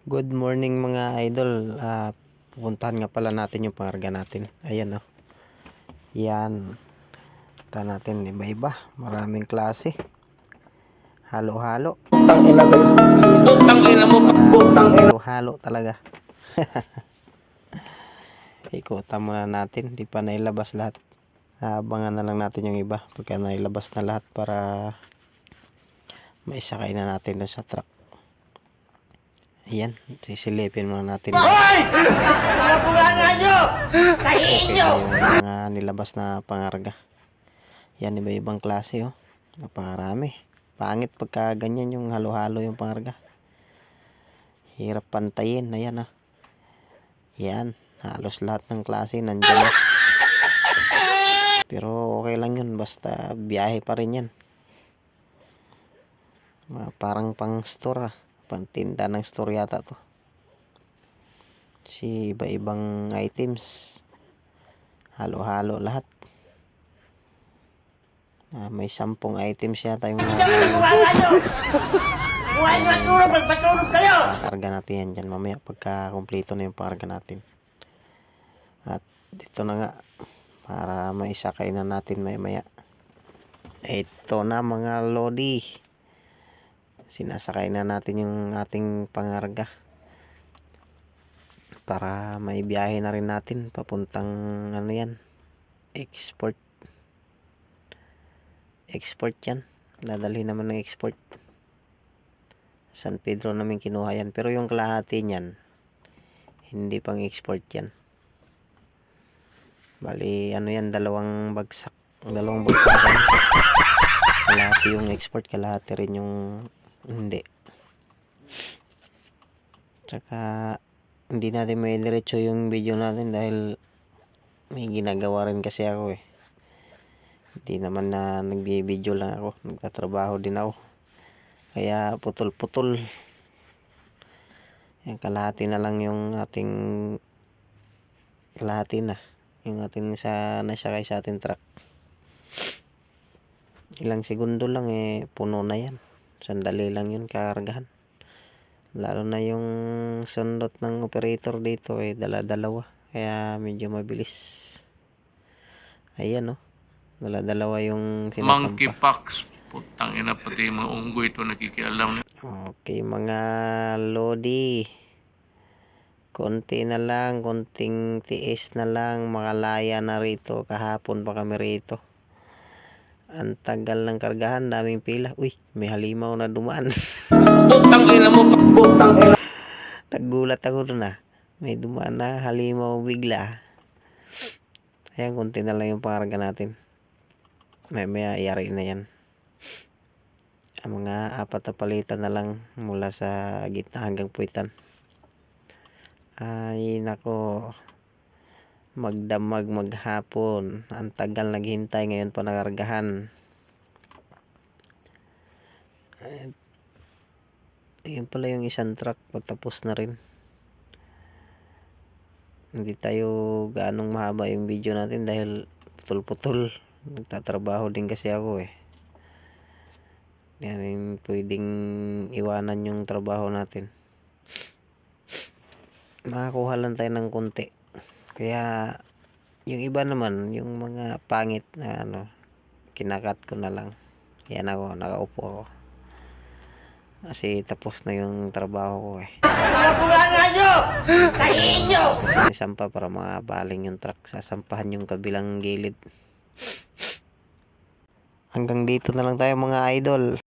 Good morning mga idol. Pupuntahan nga pala natin yung pangarga natin. Ayan oh. Yan. Punta natin iba-iba. Maraming klase. Halo-halo. Halo-halo talaga. Ikutan muna natin. Di pa nailabas lahat. Abangan na lang natin yung iba. Pagka nailabas na lahat para maisakay na natin doon sa truck. Ayan, sisilipin muna natin. Hoy! Nakulangan nyo! Kahiin nyo! Yung mga nilabas na pangarga. Yan, iba-ibang klase oh. Napakarami. Pangit pagka ganyan yung halo-halo yung pangarga. Hirap pantayin. Ayan ah. Yan, halos lahat ng klase nandyan. Pero okay lang yun. Basta biyahe pa rin yan. Parang pang store ah. Pantinda ng store yata to. Si iba-ibang items. Halo-halo lahat. May 10 items yata yung karga natin yan dyan mamaya pagka kumpleto na yung karga natin. At dito na nga para maisakay na natin maya. Ito na mga lodi. Sinasakay na natin yung ating pangarga para may biyahe na rin natin papuntang ano yan, export yan, dadalhin naman ng export. San Pedro namin kinuha yan, pero yung kalahati niyan hindi pang export yan. Bali ano yan, dalawang bagsak kalahati yung export, kalahati rin yung hindi. Tsaka hindi natin may diretso yung video natin dahil may ginagawa rin kasi ako eh. Hindi naman na nagbibideo lang ako, nagtatrabaho din ako. Kaya putol-putol. Yan, kalahati na lang yung ating yung ating nasakay sa ating truck. Ilang segundo lang eh puno na yan. Sandali lang yun kakargahan. Lalo na yung sundot ng operator dito eh dala-dalawa. Kaya medyo mabilis. Ayan oh. Dala-dalawa yung sinasampa. Monkeypox. Putang ina, pati yung mga unggoy ito nakikialam. Okay mga lodi. Konting tiis na lang. Makalaya na rito. Kahapon pa kami rito. Ang tagal ng kargahan, daming pila. Uy, may halimaw na dumaan. Putang ina mo, putang ina. Nagulat ako doon ah. May dumaan na halimaw bigla. Ayan, konti na lang yung pangarga natin. May yari na yan. Ang mga 4 na palitan na lang mula sa gitna hanggang puwitan. Ay nako. Magdamag maghapon. Ang tagal naghintay, ngayon pa nakargahan. Ayun pala yung isang truck, patapos na rin. Hindi tayo gaanong mahaba yung video natin dahil putol-putol. Nagtatrabaho din kasi ako eh. Yan, pwedeng iwanan yung trabaho natin. Makakuha lang tayo ng konti. Kaya yung iba naman, yung mga pangit na ano, kinakat ko na lang. Yan ako, nakaupo ako. Kasi tapos na yung trabaho ko eh. Nakulangan nyo! Kahiin nyo! Sinisampa para mabaling yung truck. Sasampahan yung kabilang gilid. Hanggang dito na lang tayo mga idol.